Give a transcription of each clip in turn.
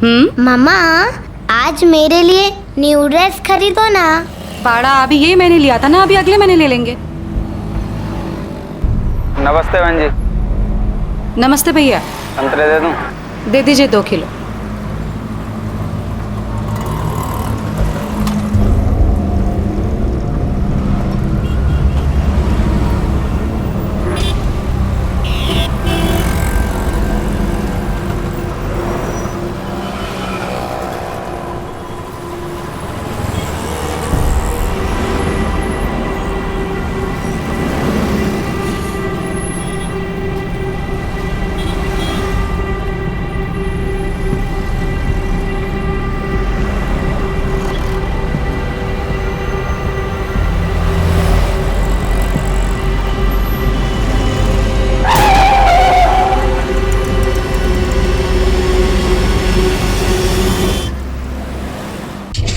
मामा, आज मेरे लिए न्यू ड्रेस खरीदो ना। पाड़ा अभी ये मैंने लिया था ना, अभी अगले महीने ले लेंगे। नमस्ते बहन जी। नमस्ते भैया। संतरे दे दूं? दे दीजिए 2 किलो।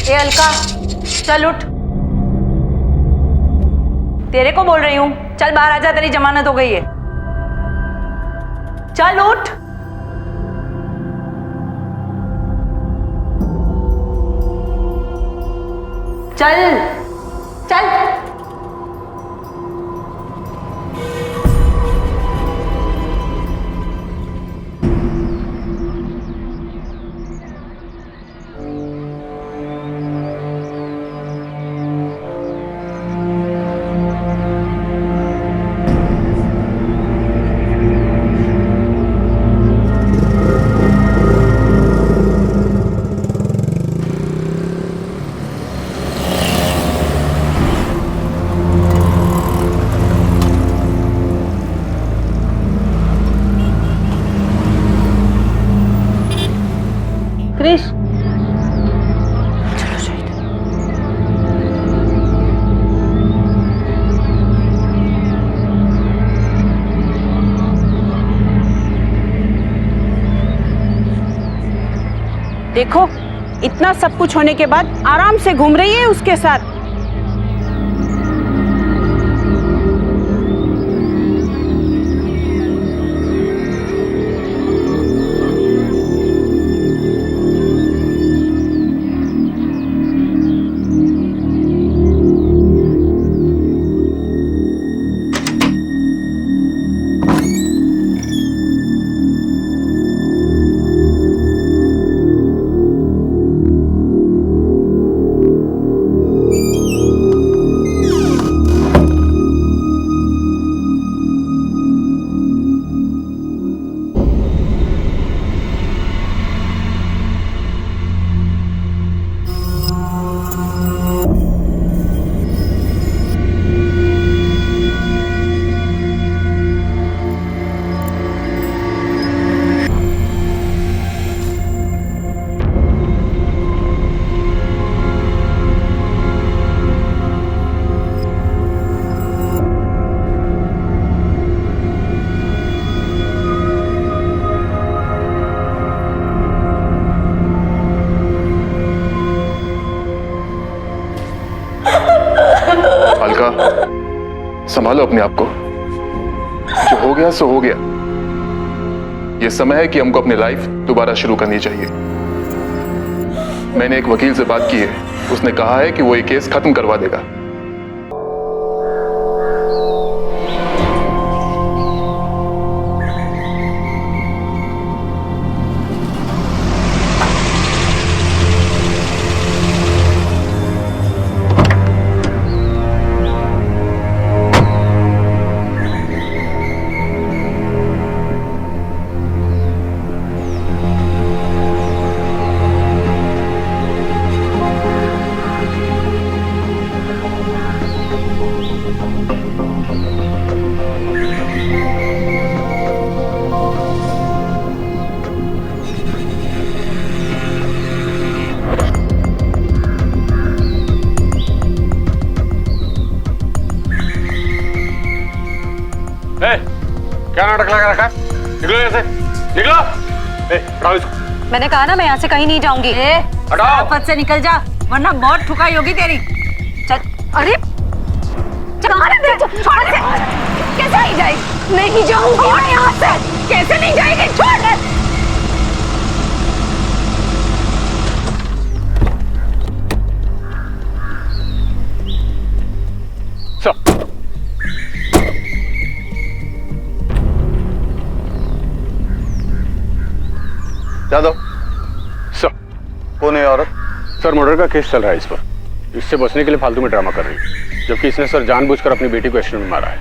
ए अलका, चल उठ। तेरे को बोल रही हूँ, चल बाहर आजा, तेरी जमानत हो गई है। चल उठ। चल चल। क्रिश, चलो शायद। देखो, इतना सब कुछ होने के बाद आराम से घूम रही है उसके साथ। अलका, संभालो अपने आप को। जो हो गया सो हो गया। ये समय है कि हमको अपनी लाइफ दोबारा शुरू करनी चाहिए। मैंने एक वकील से बात की है, उसने कहा है कि वो ये केस खत्म करवा देगा। क्या नाटक लगा रखा है? निकलो यहाँ से, निकलो। हटाओ इसको। मैंने कहा ना, मैं यहाँ से कहीं नहीं जाऊंगी। हटाओ। फट से निकल जा, वरना बहुत ठुकाई होगी तेरी। चल। अरे कैसे नहीं जाएगी? नहीं जाऊंगी मैं यहाँ से। कैसे नहीं जाएगी? छोड़। यादव, सर कौन है ये औरत? सर मर्डर का केस चल रहा है इस पर। इससे बचने के लिए फालतू में ड्रामा कर रही है, जबकि इसने सर जानबूझकर अपनी बेटी को एक्सीडेंट में मारा है।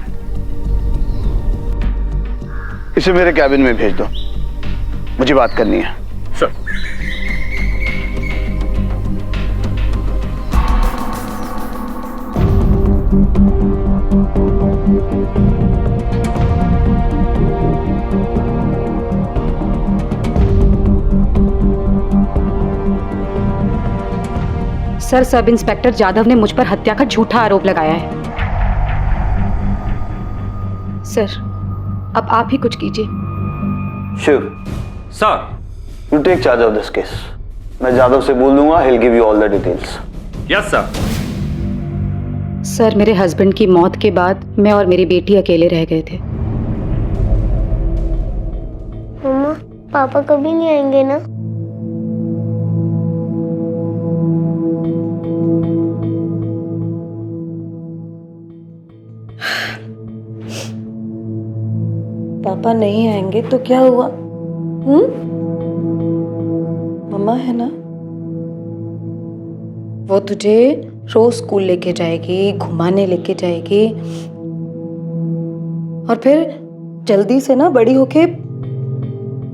इसे मेरे कैबिन में भेज दो, मुझे बात करनी है। Sir sir, sub inspector Jadhav ने मुझ पर हत्या का झूठा आरोप लगाया है। सर, अब आप ही कुछ कीजिए। Shiv, sir. You take charge of this case. मैं जादव से बोल दूंगा, he'll give you all the details. Yes sir. Sir, मेरे हस्बैंड की मौत के बाद मैं और मेरी बेटी अकेले रह गए थे। मम्मा, पापा कभी नहीं आएंगे ना? पापा नहीं आएंगे तो क्या हुआ? मम्मा है ना, वो तुझे रोज स्कूल लेके जाएगी, घुमाने लेके जाएगी, और फिर जल्दी से ना बड़ी होके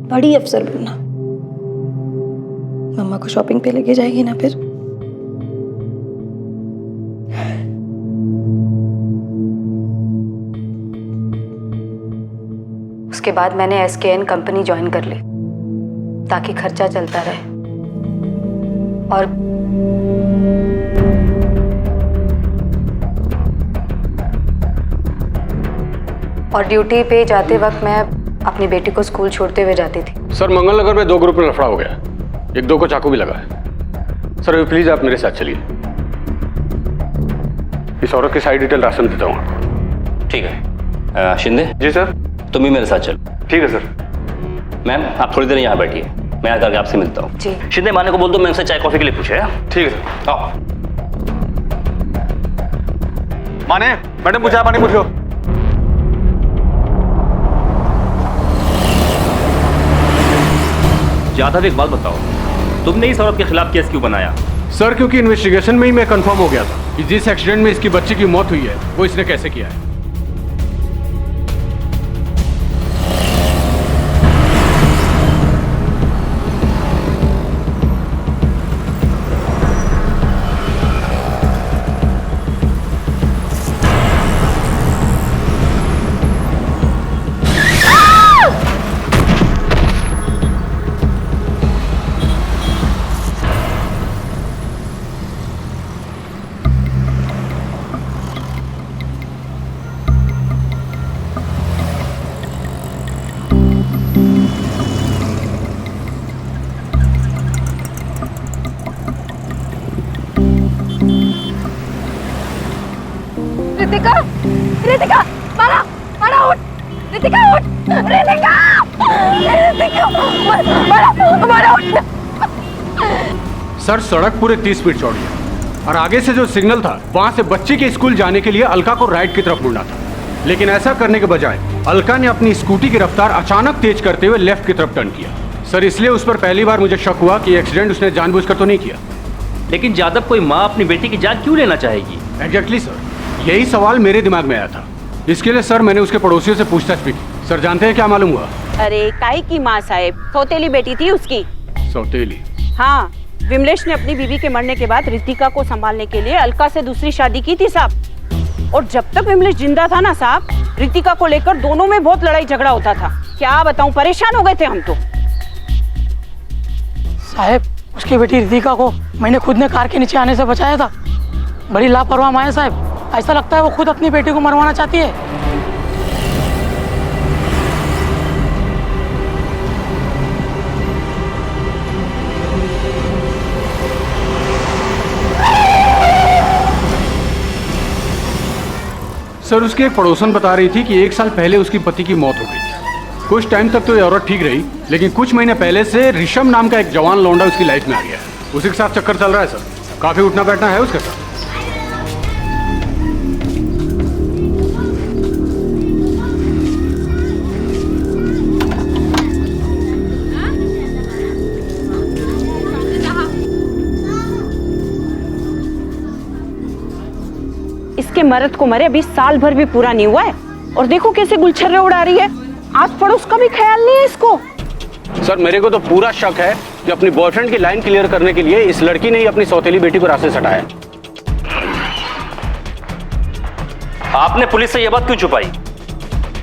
बड़ी अफसर बनना। मम्मा को शॉपिंग पे लेके जाएगी ना फिर। उसके बाद मैंने SKN कंपनी ज्वाइन कर ली ताकि खर्चा चलता रहे, और ड्यूटी पे जाते वक्त मैं अपनी बेटी को स्कूल छोड़ते हुए जाती थी। सर मंगल नगर में 2 ग्रुप में लफड़ा हो गया, 1-2 को चाकू भी लगा है। सर अभी प्लीज आप मेरे साथ चलिए। इस औरत की सारी डिटेल राशन देता हूँ आपको। ठीक है। शिंदे जी सर। तुम भी मेरे साथ चलो। ठीक है सर। मैम आप थोड़ी देर यहाँ बैठिए, मैं आकर के आपसे मिलता हूँ। जी। शिंदे माने को बोल दो मैं उनसे चाय कॉफी के लिए पूछे। ठीक है सर। आओ। माने मैडम पूछा, पानी पूछो। जाधव एक बात बताओ, तुमने इस औरत के खिलाफ केस क्यों बनाया? सर क्योंकि इन्वेस्टिगेशन में ही मैं कंफर्म हो गया था कि जिस एक्सीडेंट में इसकी बच्ची की मौत हुई है वो इसने कैसे किया है। रितिका, रितिका, मारा, मारा, उठ, रितिका, उठ, रितिका, रितिका, मारा, मारा, उठ। सर सड़क पूरे 30 फीट चौड़ी है और आगे से जो सिग्नल था वहां से बच्ची के स्कूल जाने के लिए अलका को राइट की तरफ मुड़ना था, लेकिन ऐसा करने के बजाय अलका ने अपनी स्कूटी की रफ्तार अचानक तेज करते हुए लेफ्ट की तरफ टर्न किया। सर इसलिए उस पर पहली बार मुझे शक हुआ कि एक्सीडेंट उसने जानबूझकर तो नहीं किया। लेकिन जाधव कोई माँ अपनी बेटी की जान क्यों लेना चाहेगी? एग्जैक्टली सर, यही सवाल मेरे दिमाग में आया था। इसके लिए सर मैंने उसके पड़ोसियों से पूछताछ भी की। सर जानते हैं क्या मालूम हुआ? अरे काई की माँ साहेब, सौतेली बेटी थी उसकी। सौतेली? हाँ, विमलेश ने अपनी बीवी के मरने के बाद रितिका को संभालने के लिए अलका से दूसरी शादी की थी साहब। और जब तक विमलेश जिंदा था ना साहब, रितिका को लेकर दोनों में बहुत लड़ाई झगड़ा होता था। क्या बताऊं, परेशान हो गए थे हम तो। साहब, उसकी बेटी रितिका को मैंने खुद ने कार के नीचे आने से बचाया था। बड़ी लापरवाह माँ है साहब, ऐसा लगता है वो खुद अपनी बेटी को मरवाना चाहती है। सर उसकी एक पड़ोसन बता रही थी कि 1 साल पहले उसकी पति की मौत हो गई थी। कुछ टाइम तक तो ये औरत ठीक रही, लेकिन कुछ महीने पहले से ऋषम नाम का एक जवान लौंडा उसकी लाइफ में आ गया है। उसी के साथ चक्कर चल रहा है सर, काफी उठना बैठना है उसके साथ। मर्द को मरे अभी साल भर भी पूरा नहीं हुआ है और देखो कैसे गुलछर्रे उड़ा रही है। आस पड़ोस का भी ख्याल नहीं है इसको। सर मेरे को तो पूरा शक है कि अपनी बॉयफ्रेंड की लाइन क्लियर करने के लिए इस लड़की ने ही अपनी सौतेली बेटी को रास्ते से हटाया। आपने पुलिस से यह बात क्यों छुपाई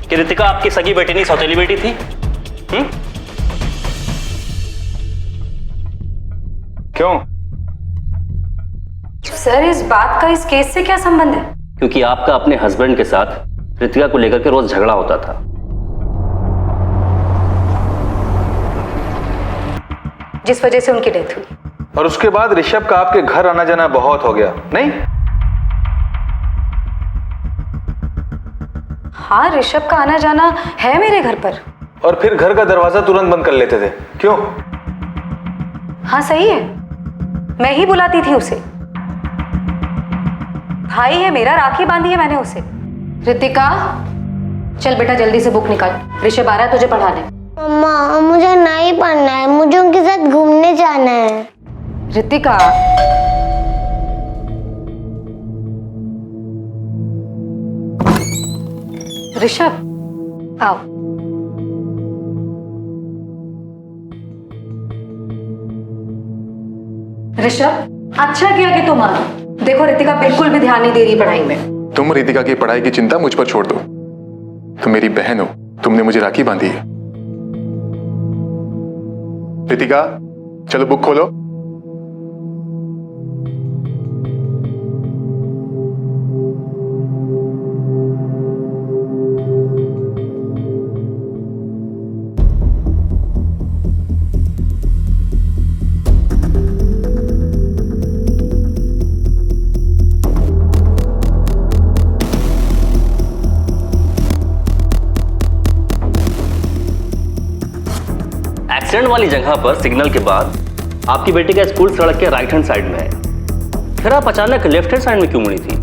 कि रितिका आपकी सगी बेटी नहीं सौतेली बेटी थी? क्यों? सर इस बात का इस केस से क्या संबंध है? क्योंकि आपका अपने हस्बैंड के साथ रितिका को लेकर के रोज झगड़ा होता था। जिस वजह से उनकी डेथ हुई। और उसके बाद ऋषभ का आपके घर आना जाना बहुत हो गया, नहीं? हाँ, ऋषभ का आना जाना है मेरे घर पर। और फिर घर का दरवाजा तुरंत बंद कर लेते थे, क्यों? हाँ सही है, मैं ही बुलाती थी उसे। भाई है मेरा, राखी बांधी है मैंने उसे। रितिका चल बेटा जल्दी से बुक निकाल, ऋषभ आ रहा है तुझे पढ़ाने। मम्मा मुझे नहीं पढ़ना है, मुझे उनके साथ घूमने जाना है। रितिका ऋषभ आओ। ऋषभ अच्छा किया कि तुम आ। देखो रितिका बिल्कुल भी ध्यान नहीं दे रही पढ़ाई में। तुम रितिका की पढ़ाई की चिंता मुझ पर छोड़ दो। तुम मेरी बहन हो, तुमने मुझे राखी बांधी है। रितिका चलो बुक खोलो। एक्सीडेंट वाली जगह पर सिग्नल के बाद आपकी बेटी का स्कूल सड़क के राइट हैंड साइड में है, फिर आप अचानक लेफ्ट हैंड साइड में क्यों मुड़ी थी?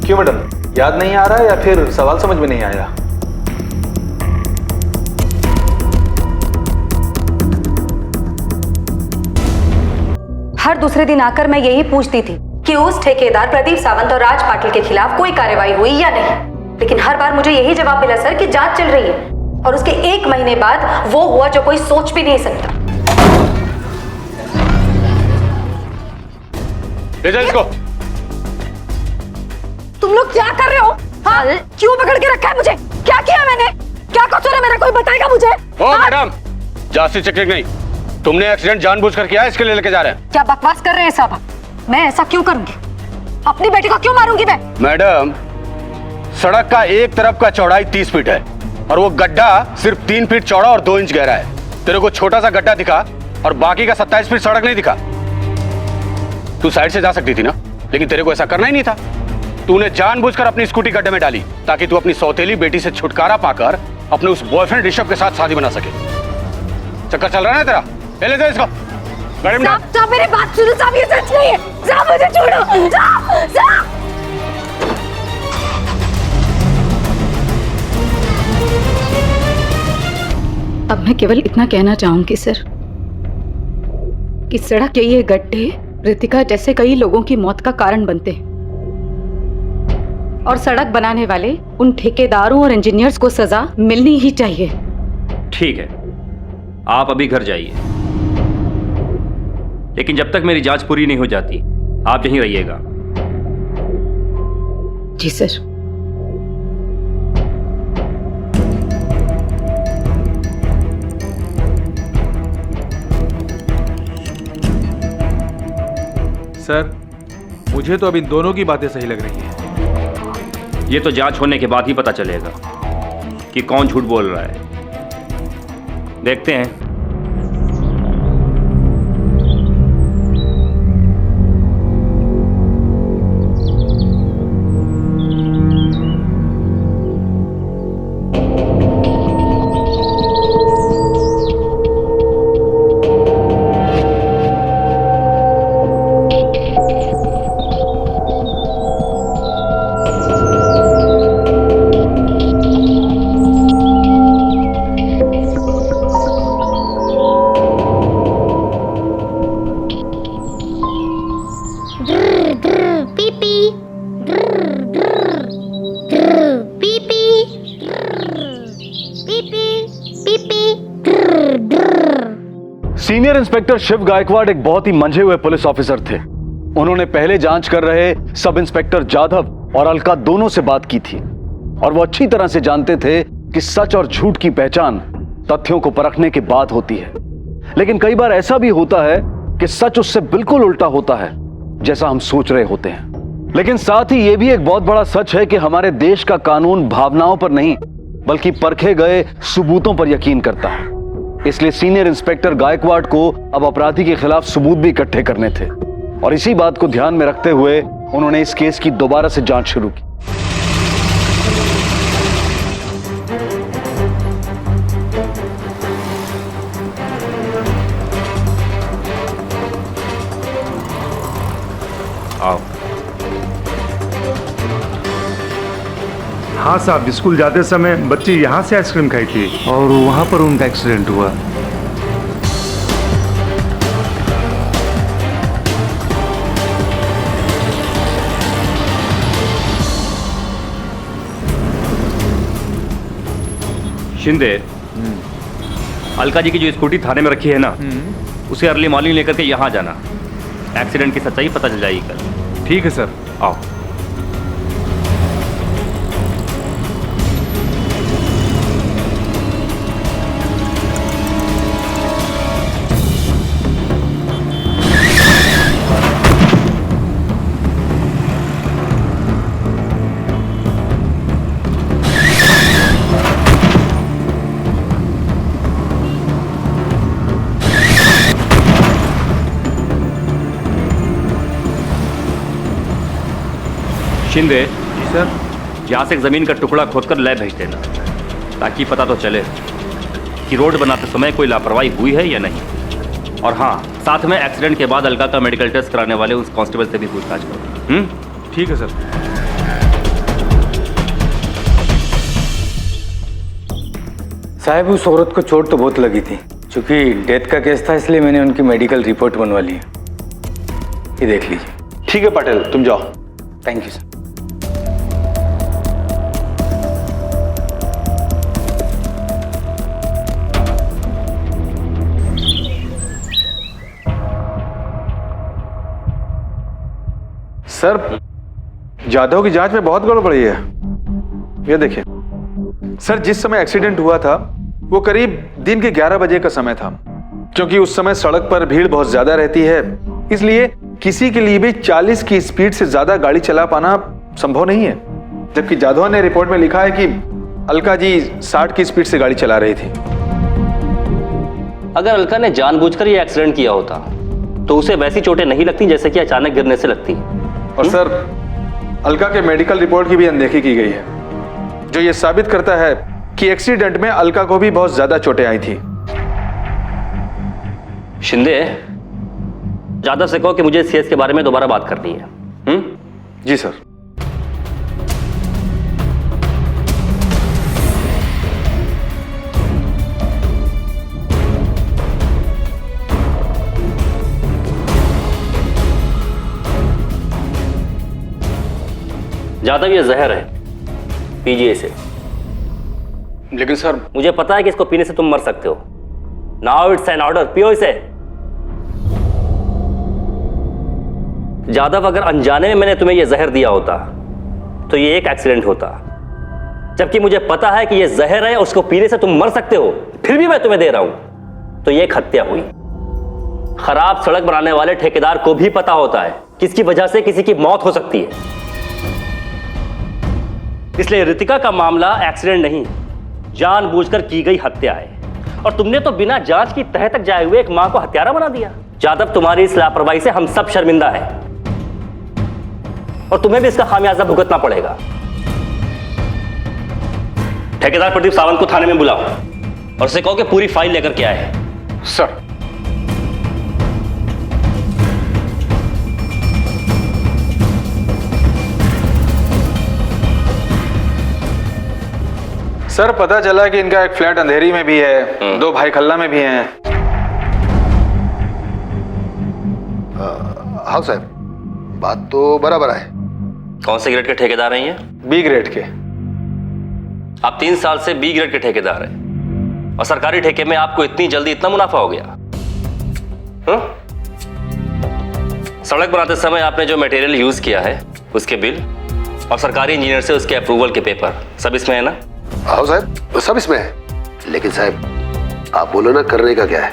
क्यों मैडम, याद नहीं आ रहा या फिर सवाल समझ में नहीं आया? हर दूसरे दिन आकर मैं यही पूछती थी कि उस ठेकेदार प्रदीप सावंत और राज पाटिल के खिलाफ कोई कार्रवाई हुई या नहीं, लेकिन हर बार मुझे यही जवाब मिला सर कि जांच चल रही है। और उसके 1 महीने बाद वो हुआ जो कोई सोच भी नहीं सकता। ले जा इसको। तुम लोग क्या कर रहे हो? हाँ? क्यों पकड़ के रखा है मुझे? क्या किया मैंने? क्या कसूर है मेरा? कोई बताएगा मुझे? ओ मैडम, जांच चेकिंग नहीं, तुमने एक्सीडेंट जानबूझकर किया है, इसके लिए लेके जा रहे हैं। क्या बकवास कर रहे हैं साहब? मैं ऐसा क्यों करूंगी? अपनी बेटी को क्यों मारूंगी मैं? मैडम, सड़क का एक तरफ का चौड़ाई 30 फीट है और वो गड्ढा सिर्फ 3 फीट चौड़ा और 2 इंच गहरा है। तेरे को छोटा सा गड्ढा दिखा और बाकी का 27 फीट सड़क नहीं दिखा। तू साइड से जा सकती थी ना, लेकिन तेरे को ऐसा करना ही नहीं था। तूने जानबूझकर अपनी स्कूटी गड्ढे में डाली ताकि तू अपनी सौतेली बेटी से छुटकारा पाकर अपने उस बॉयफ्रेंड ऋषभ के साथ शादी बना सके। चक्कर चल रहा है तेरा? ले जा इसको गाड़ी में डाल। साहब मेरी बात सुनो साहब, ये सच नहीं है साहब, मुझे छोड़ो साहब। साहब अब मैं केवल इतना कहना चाहूंगी सर कि सड़क के ये गड्ढे रितिका जैसे कई लोगों की मौत का कारण बनते हैं और सड़क बनाने वाले उन ठेकेदारों और इंजीनियर्स को सजा मिलनी ही चाहिए। ठीक है, आप अभी घर जाइए, लेकिन जब तक मेरी जांच पूरी नहीं हो जाती आप यहीं रहिएगा। जी सर। सर, मुझे तो अब इन दोनों की बातें सही लग रही हैं। ये तो जांच होने के बाद ही पता चलेगा कि कौन झूठ बोल रहा है। देखते हैं। पीपी पीपी पीपी। सीनियर इंस्पेक्टर शिव गायकवाड़ एक बहुत ही मंझे हुए पुलिस ऑफिसर थे। उन्होंने पहले जांच कर रहे सब इंस्पेक्टर जाधव और अलका दोनों से बात की थी और वो अच्छी तरह से जानते थे कि सच और झूठ की पहचान तथ्यों को परखने के बाद होती है। लेकिन कई बार ऐसा भी होता है कि सच उससे बिल्कुल उल्टा होता है जैसा हम सोच रहे होते हैं। लेकिन साथ ही यह भी एक बहुत बड़ा सच है कि हमारे देश का कानून भावनाओं पर नहीं बल्कि परखे गए सबूतों पर यकीन करता है। इसलिए सीनियर इंस्पेक्टर गायकवाड़ को अब अपराधी के खिलाफ सबूत भी इकट्ठे करने थे और इसी बात को ध्यान में रखते हुए उन्होंने इस केस की दोबारा से जांच शुरू की। आओ। हाँ साहब, स्कूल जाते समय बच्ची यहाँ से आइसक्रीम खाई थी और वहाँ पर उनका एक्सीडेंट हुआ। शिंदे, अलका जी की जो स्कूटी थाने में रखी है ना, उसे अर्ली मॉर्निंग लेकर के यहाँ जाना। एक्सीडेंट की सच्चाई पता चल जाएगी कल। ठीक है सर, आओ। शिंदे जी सर। यहाँ से एक जमीन का टुकड़ा खोदकर लैब भेज देना ताकि पता तो चले कि रोड बनाते समय कोई लापरवाही हुई है या नहीं। और हाँ, साथ में एक्सीडेंट के बाद अलका का मेडिकल टेस्ट कराने वाले उस कांस्टेबल से भी पूछताछ करो। ठीक है सर। साहब, उस औरत को चोट तो बहुत लगी थी। चूंकि डेथ का केस था इसलिए मैंने उनकी मेडिकल रिपोर्ट बनवा ली है। ये देख लीजिए। ठीक है पटेल, तुम जाओ। Thank you sir. Sir, Jadhav की जांच में बहुत गड़बड़ी है। ये देखिए सर, जिस समय एक्सीडेंट हुआ था वो करीब दिन के 11 बजे का समय था। क्योंकि उस समय सड़क पर भीड़ बहुत ज्यादा रहती है, इसलिए किसी के लिए भी 40 की स्पीड से ज्यादा गाड़ी चला पाना संभव नहीं है। जबकि जाधव ने रिपोर्ट में लिखा है कि अलका जी 60 की स्पीड से गाड़ी चला रही थी। अगर अलका ने जानबूझकर ये एक्सीडेंट किया होता तो उसे वैसी चोटें नहीं लगती जैसे कि अचानक गिरने से लगती। और सर, अलका के मेडिकल रिपोर्ट की भी अनदेखी की गई है, जो ये साबित करता है कि एक्सीडेंट में अलका को भी बहुत ज्यादा चोटें आई थी। शिंदे, जाधव से कहो कि मुझे इस केस के बारे में दोबारा बात करनी है। जी सर। जाधव, ये जहर है, पीजिए इसे। लेकिन सर, मुझे पता है कि इसको पीने से तुम मर सकते हो। नाउ इट्स एन ऑर्डर, पियो इसे। जाधव, अगर अनजाने में मैंने तुम्हें यह जहर दिया होता तो ये एक एक्सीडेंट होता, जबकि मुझे पता है कि यह जहर है, उसको पीने से तुम मर सकते हो, फिर भी मैं तुम्हें दे रहा हूं, तो ये एक हत्या हुई। खराब सड़क बनाने वाले ठेकेदार को भी पता होता है किसकी वजह से किसी की मौत हो सकती है। इसलिए रितिका का मामला एक्सीडेंट नहीं, जानबूझकर की गई हत्या है। और तुमने तो बिना जांच की तह तक जाए हुए एक मां को हत्यारा बना दिया। जाधव, तुम्हारी इस लापरवाही से हम सब शर्मिंदा हैं और तुम्हें भी इसका खामियाजा भुगतना पड़ेगा। ठेकेदार प्रदीप सावंत को थाने में बुलाओ और उसे कहो कि पूरी फाइल लेकर के आए। सर। सर, पता चला कि इनका एक फ्लैट अंधेरी में भी है, 2 भाई खल्ला में भी हैं। हाँ साहब, बात तो बराबर है, कौन से ग्रेड के ठेकेदार हैं ये? बी ग्रेड के। आप 3 साल से बी ग्रेड के ठेकेदार हैं और सरकारी ठेके में आपको इतनी जल्दी इतना मुनाफा हो गया? सड़क बनाते समय आपने जो मटेरियल यूज किया है उसके बिल और सरकारी इंजीनियर से उसके अप्रूवल के पेपर सब इसमें है ना? हाँ साहब, सब इसमें है। लेकिन साहब आप बोलो ना, करने का क्या है?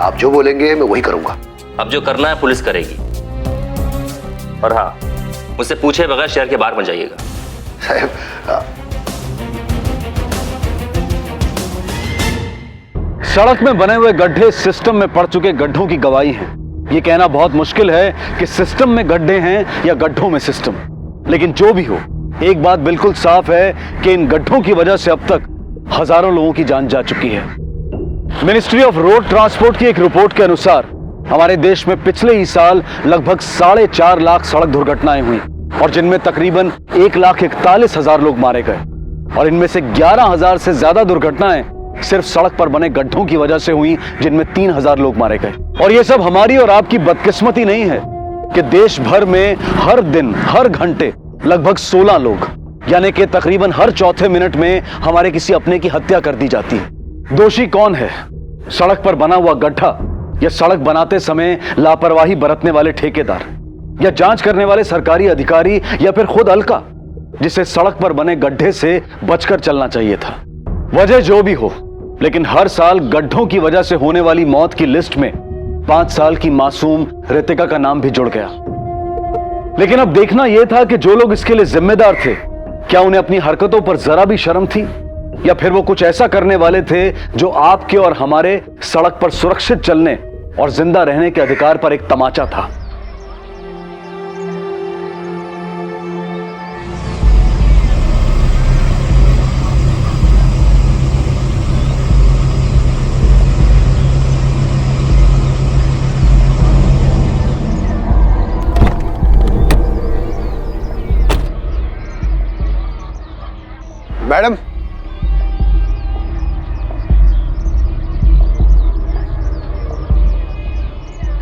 आप जो बोलेंगे मैं वही करूंगा। अब जो करना है पुलिस करेगी। और हाँ, मुझसे पूछे बगैर शहर के बाहर मत जाइएगा। साहब सड़क में बने हुए गड्ढे सिस्टम में पड़ चुके गड्ढों की गवाही हैं। ये कहना बहुत मुश्किल है कि सिस्टम में गड्ढे हैं या गड्ढों में सिस्टम। लेकिन जो भी हो, एक बात बिल्कुल साफ है कि इन गड्ढों की वजह से अब तक हजारों लोगों की जान जा चुकी है। मिनिस्ट्री ऑफ रोड ट्रांसपोर्ट की एक रिपोर्ट के अनुसार हमारे देश में पिछले ही साल लगभग 4.5 लाख सड़क दुर्घटनाएं हुई और जिनमें तकरीबन 1,41,000 लोग मारे गए। और इनमें से 11,000 से ज्यादा दुर्घटनाएं सिर्फ सड़क पर बने गड्ढों की वजह से हुई, जिनमें 3,000 लोग मारे गए। और ये सब हमारी और आपकी बदकिस्मती नहीं है कि देश भर में हर दिन हर घंटे लगभग 16 लोग, यानी कि तकरीबन हर चौथे मिनट में हमारे किसी अपने की हत्या कर दी जाती है। दोषी कौन है? सड़क पर बना हुआ गड्ढा, या सड़क बनाते समय लापरवाही बरतने वाले ठेकेदार, या जांच करने वाले सरकारी अधिकारी, या फिर खुद अलका, जिसे सड़क पर बने गड्ढे से बचकर चलना चाहिए था? वजह जो भी हो, लेकिन हर साल गड्ढों की वजह से होने वाली मौत की लिस्ट में 5 साल की मासूम रितिका का नाम भी जुड़ गया। लेकिन अब देखना यह था कि जो लोग इसके लिए जिम्मेदार थे, क्या उन्हें अपनी हरकतों पर जरा भी शर्म थी, या फिर वो कुछ ऐसा करने वाले थे जो आपके और हमारे सड़क पर सुरक्षित चलने और जिंदा रहने के अधिकार पर एक तमाचा था। मैडम,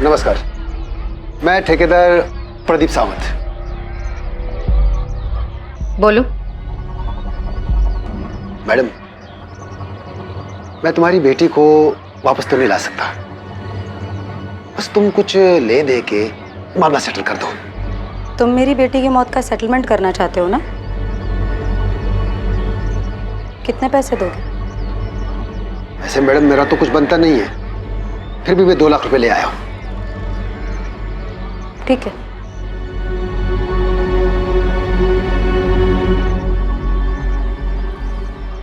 नमस्कार। मैं ठेकेदार प्रदीप सावंत। बोलो। मैडम, मैं तुम्हारी बेटी को वापस तो नहीं ला सकता, बस तुम कुछ ले दे के मामला सेटल कर दो। तुम मेरी बेटी की मौत का सेटलमेंट करना चाहते हो ना? कितने पैसे दोगे? ऐसे मैडम मेरा तो कुछ बनता नहीं है, फिर भी मैं 2 लाख रुपए ले आया हूं। ठीक है।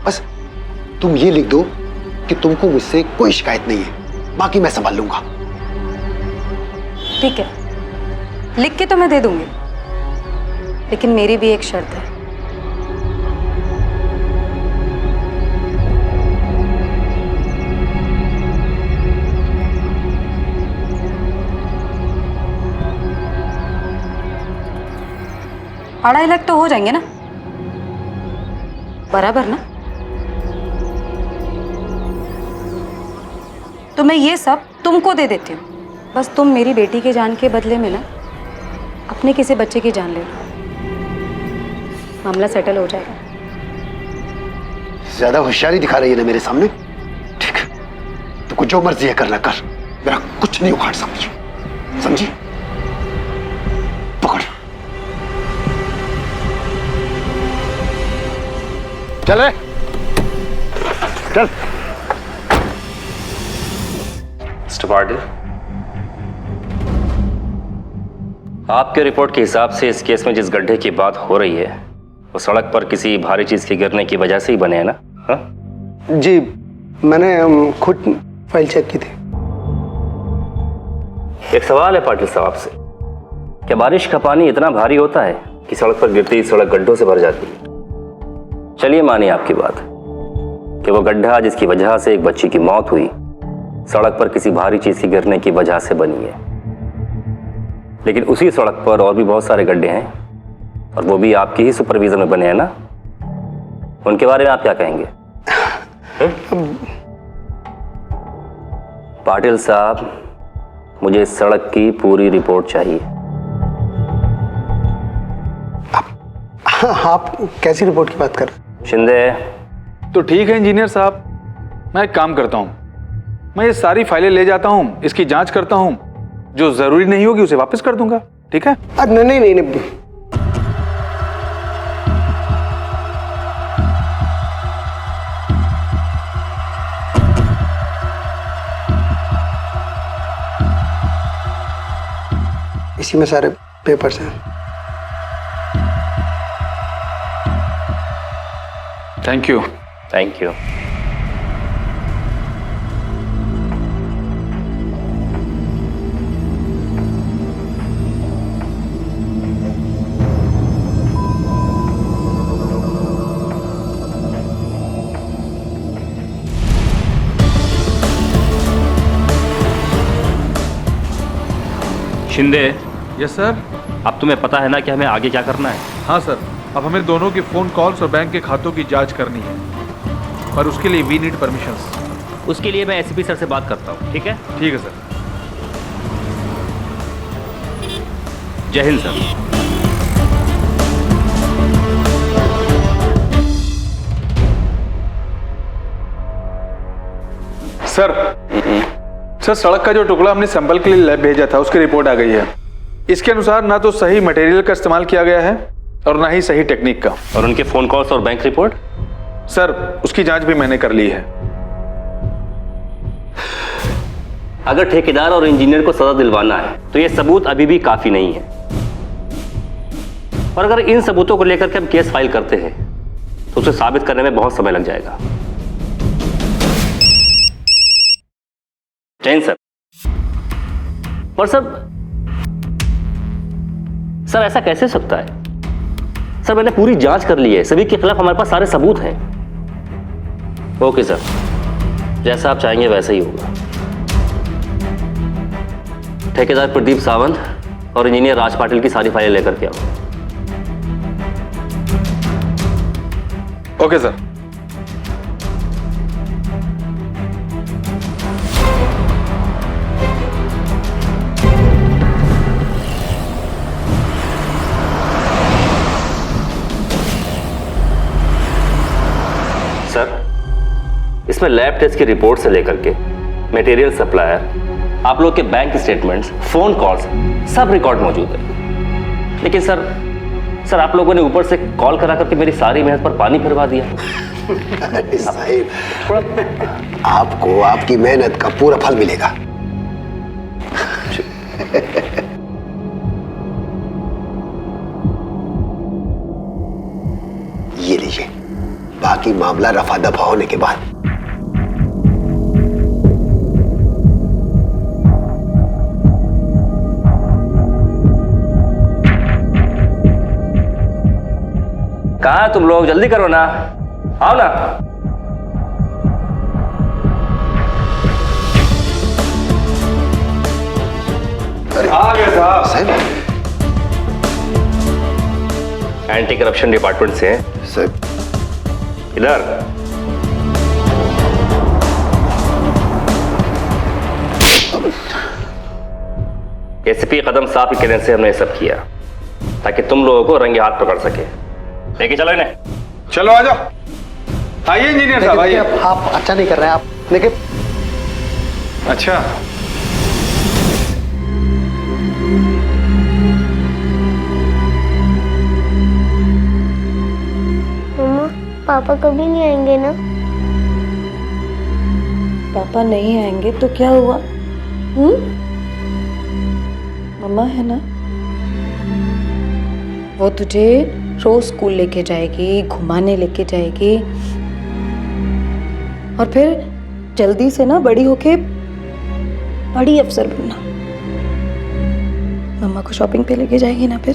बस तुम ये लिख दो कि तुमको मुझसे कोई शिकायत नहीं है, बाकी मैं संभाल लूंगा। ठीक है, लिख के तो मैं दे दूंगी, लेकिन मेरी भी एक शर्त है। $2.5 लाख तो हो जाएंगे ना? बराबर ना? तो मैं ये सब तुमको दे देती हूँ, बस तुम मेरी बेटी के जान के बदले में ना अपने किसी बच्चे की जान ले लो, मामला सेटल हो जाएगा। ज्यादा होशियारी दिखा रही है ना मेरे सामने? ठीक है, तो कुछ जो मर्जी है करना कर, मेरा कुछ नहीं उखाड़ सकती, समझी? पकड़। चल रे, चल। मिस्टर पाटिल, आपके रिपोर्ट के हिसाब से इस केस में जिस गड्ढे की बात हो रही है वो सड़क पर किसी भारी चीज के गिरने की वजह से ही बने हैं ना? हा? जी, मैंने खुद फाइल चेक की थी। एक सवाल है पाटिल साहब से, क्या बारिश का पानी इतना भारी होता है कि सड़क पर गिरती ही सड़क गड्ढों से भर जाती है? चलिए मानिए आपकी बात कि वो गड्ढा जिसकी वजह से एक बच्ची की मौत हुई सड़क पर किसी भारी चीज की गिरने की वजह से बनी है, लेकिन उसी सड़क पर और भी बहुत सारे गड्ढे हैं और वो भी आपकी ही सुपरविजन में बने हैं ना? उनके बारे में आप क्या कहेंगे? पाटिल साहब, मुझे इस सड़क की पूरी रिपोर्ट चाहिए। आप कैसी रिपोर्ट की बात कर रहे हैं? शिंदे, तो ठीक है इंजीनियर साहब, मैं एक काम करता हूं, मैं ये सारी फाइलें ले जाता हूं, इसकी जांच करता हूं, जो जरूरी नहीं होगी उसे वापस कर दूंगा, ठीक है? नहीं नहीं नहीं, नहीं। इसी में सारे पेपर्स हैं। Thank you. Thank you. Shinde. Yes sir. अब तुम्हें पता है ना कि हमें आगे क्या करना है? हाँ सर, अब हमें दोनों की फोन कॉल्स और बैंक के खातों की जांच करनी है, पर उसके लिए वी नीड परमिशंस। उसके लिए मैं एसपी सर से बात करता हूँ, ठीक है? ठीक है सर। जय हिंद सर। सर सड़क का जो टुकड़ा हमने सैंपल के लिए लैब भेजा था उसकी रिपोर्ट आ गई है। इसके अनुसार ना तो सही मटेरियल का इस्तेमाल किया गया है और ना ही सही टेक्निक का। और उनके फोन कॉल्स और बैंक रिपोर्ट? सर उसकी जांच भी मैंने कर ली है। अगर ठेकेदार और इंजीनियर को सजा दिलवाना है तो ये सबूत अभी भी काफी नहीं है, और अगर इन सबूतों को लेकर के हम केस फाइल करते हैं तो उसे साबित करने में बहुत समय लग जाएगा। जैन सर। पर सर ऐसा कैसे सकता है? सर मैंने पूरी जांच कर ली है, सभी के खिलाफ हमारे पास सारे सबूत हैं। ओके सर, जैसा आप चाहेंगे वैसा ही होगा। ठेकेदार प्रदीप सावंत और इंजीनियर राज पाटिल की सारी फाइलें लेकर के आओ। Okay sir. सर इसमें लैब टेस्ट की रिपोर्ट से लेकर के मटेरियल सप्लायर, आप लोग के बैंक स्टेटमेंट्स, फोन कॉल्स, सब रिकॉर्ड मौजूद है। लेकिन सर आप लोगों ने ऊपर से कॉल करा करके मेरी सारी मेहनत पर पानी फिरवा दिया। साहिब, आपको आपकी मेहनत का पूरा फल मिलेगा। ये लीजिए, बाकी मामला रफा दफा होने के बाद। कहाँ तुम लोग, जल्दी करो ना, आओ ना। आ गए साहब। एंटी करप्शन डिपार्टमेंट से हैं सर। इधर। एसीपी कदम साहब के कहने से हमने ये सब किया ताकि तुम लोगों को रंगे हाथ पकड़ सके। लेके चलो इन्हें। चलो आ जाओ। आइए इंजीनियर साहब, आइए। आप अच्छा नहीं कर रहे हैं आप, देखिए। अच्छा, मम्मा पापा कभी नहीं आएंगे ना? पापा नहीं आएंगे तो क्या हुआ? मम्मा है ना, वो तुझे रोज स्कूल लेके जाएगी, घुमाने लेके जाएगी, और फिर जल्दी से ना बड़ी होके बड़ी अफसर बनना। मम्मा को शॉपिंग पे लेके जाएगी ना फिर।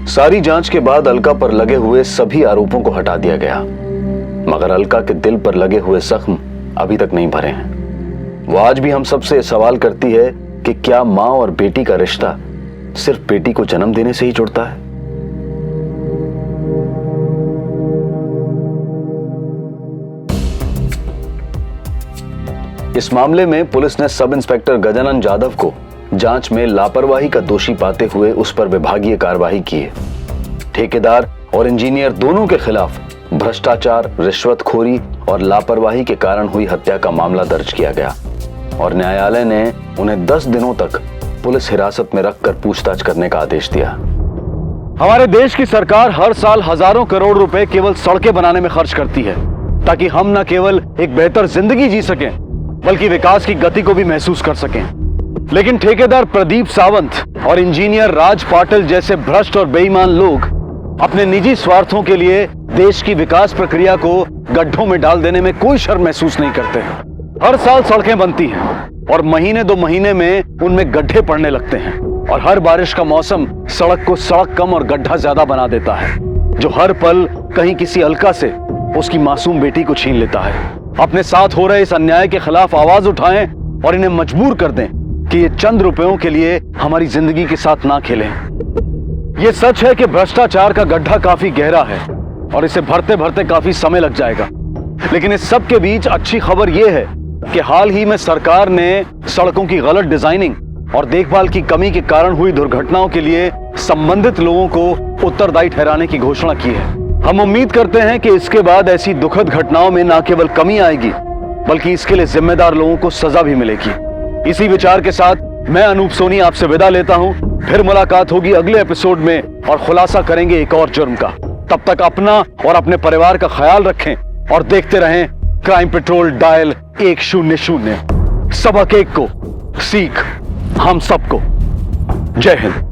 सारी जांच के बाद अलका पर लगे हुए सभी आरोपों को हटा दिया गया, मगर अलका के दिल पर लगे हुए जख्म अभी तक नहीं भरे हैं। वो आज भी हम सबसे सवाल करती है कि क्या मां और बेटी का रिश्ता सिर्फ बेटी को जन्म देने से ही जुड़ता है? इस मामले में पुलिस ने सब इंस्पेक्टर गजानन जाधव को जांच में लापरवाही का दोषी पाते हुए उस पर विभागीय कार्रवाई की है। ठेकेदार और इंजीनियर दोनों के खिलाफ भ्रष्टाचार, रिश्वतखोरी और लापरवाही के कारण हुई हत्या का मामला दर्ज किया गया और न्यायालय ने उन्हें 10 दिनों तक पुलिस हिरासत में रखकर पूछताछ करने का आदेश दिया। हमारे देश की सरकार हर साल हजारों करोड़ रुपए केवल सड़कें बनाने में खर्च करती है ताकि हम न केवल एक बेहतर जिंदगी जी सकें बल्कि विकास की गति को भी महसूस कर सकें। लेकिन ठेकेदार प्रदीप सावंत और इंजीनियर राज पाटिल जैसे भ्रष्ट और बेईमान लोग अपने निजी स्वार्थों के लिए देश की विकास प्रक्रिया को गड्ढों में डाल देने में कोई शर्म महसूस नहीं करते। हर साल सड़कें बनती हैं और महीने 2 महीने में उनमें गड्ढे पड़ने लगते हैं और हर बारिश का मौसम सड़क को सड़क कम और गड्ढा ज्यादा बना देता है, जो हर पल कहीं किसी अलका से उसकी मासूम बेटी को छीन लेता है। अपने साथ हो रहे इस अन्याय के खिलाफ आवाज उठाएं और इन्हें मजबूर कर दें कि ये चंद रुपयों के लिए हमारी जिंदगी के साथ ना खेलें। ये सच है कि भ्रष्टाचार का गड्ढा काफी गहरा है और इसे भरते भरते काफी समय लग जाएगा, लेकिन इस सब के बीच अच्छी खबर यह है कि हाल ही में सरकार ने सड़कों की गलत डिजाइनिंग और देखभाल की कमी के कारण हुई दुर्घटनाओं के लिए संबंधित लोगों को उत्तरदायी ठहराने की घोषणा की है। हम उम्मीद करते हैं कि इसके बाद ऐसी दुखद घटनाओं में न केवल कमी आएगी बल्कि इसके लिए जिम्मेदार लोगों को सजा भी मिलेगी। इसी विचार के साथ मैं अनूप सोनी आपसे विदा लेता हूं। फिर मुलाकात होगी अगले एपिसोड में और खुलासा करेंगे एक और जुर्म का। तब तक अपना और अपने परिवार का ख्याल रखें और देखते रहें क्राइम पेट्रोल डायल 100। सबक एक को, सीख हम सबको। जय हिंद।